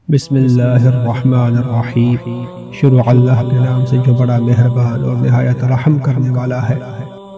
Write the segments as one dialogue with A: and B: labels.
A: بسم اللہ الرحمن الرحیم۔ شروع اللہ کے نام سے جو بڑا مہربان اور نہایت رحم کرنے والا ہے۔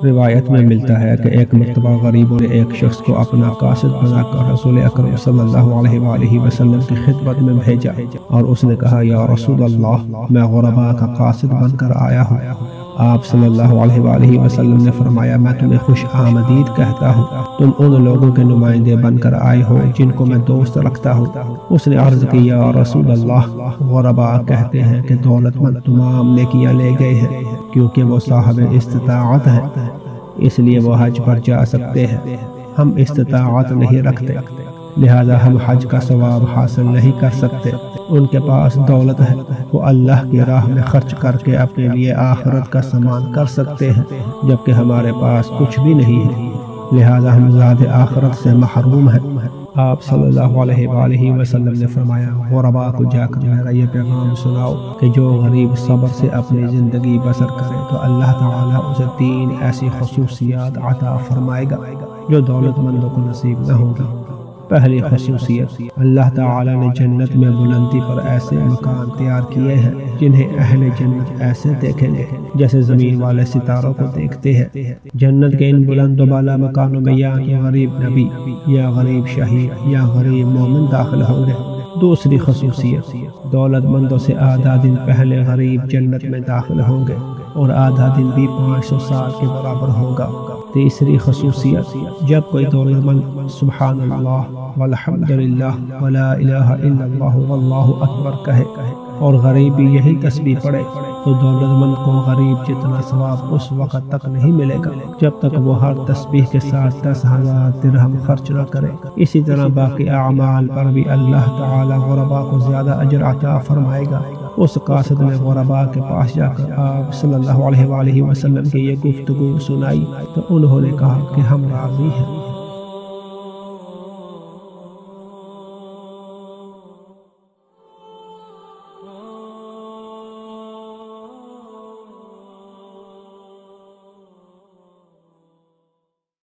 A: روایت میں ملتا ہے کہ ایک مرتبہ غریبوں نے ایک شخص کو اپنا قاصد بنا کر رسول اکرم صلی اللہ علیہ وآلہ وسلم کی خدمت میں بھیجا اور اس نے کہا، یا رسول اللہ، میں غرباء کا قاصد بن کر آیا ہوں۔ آپ صلی اللہ علیہ وآلہ وسلم نے فرمایا، میں تمہیں خوش آمدید کہتا ہوں، تم ان لوگوں کے نمائندے بن کر آئے ہو جن کو میں دوست رکھتا ہوں۔ اس نے عرض کی، یا رسول اللہ، غرباء کہتے ہیں کہ دولت مند تمام نیکیاں لے گئے ہیں کیونکہ وہ صاحب استطاعت ہیں، اس لیے وہ حج پر جا سکتے ہیں۔ ہم استطاعت نہیں رکھتے، لہذا ہم حج کا ثواب حاصل نہیں کر سکتے۔ ان کے پاس دولت ہے، وہ اللہ کی راہ میں خرچ کر کے اپنے لیے آخرت کا سامان کر سکتے ہیں، جبکہ ہمارے پاس کچھ بھی نہیں ہے، لہذا ہم زاد آخرت سے محروم ہیں۔ آپ صلی اللہ علیہ وآلہ وسلم نے فرمایا، غرباء کو جا کر میرا یہ پیغام سناؤ کہ جو غریب صبر سے اپنی زندگی بسر کرے تو اللہ تعالیٰ اسے 3 ایسی خصوصیات عطا فرمائے گا جو دولت مندوں کو نصیب نہ ہوگی۔ پہلی خصوصیت، اللہ تعالیٰ نے جنت میں بلندی پر ایسے مکان تیار کیے ہیں جنہیں اہل جنت ایسے دیکھیں گے جیسے زمین والے ستاروں کو دیکھتے ہیں۔ جنت کے ان بلند و بالا مکانوں میں یا تو غریب نبی یا غریب شہید یا غریب مومن داخل ہوں گے۔ دوسری خصوصیت، دولت مندوں سے آدھا دن پہلے غریب جنت میں داخل ہوں گے اور آدھا دن بھی 500 سال کے برابر ہوگا۔ تیسری خصوصیت، جب کوئی دولت مند سبحان اللہ والحمدللہ ولا الہ الا اللہ واللہ اکبر کہے اور غریب بھی یہی تسبیح پڑھے تو دولت مند کو غریب جتنا ثواب اس وقت تک نہیں ملے گا جب تک وہ ہر تسبیح کے ساتھ 10,000 درہم خرچ نہ کرے۔ اسی طرح باقی اعمال پر بھی اللہ تعالی غرباء کو زیادہ اجر عطا فرمائے گا۔ اس قاصد نے غرباء کے پاس جا کر آپ صلی اللہ علیہ وآلہ وسلم کی یہ گفتگو سنائی تو انہوں نے کہا کہ ہم راضی ہیں۔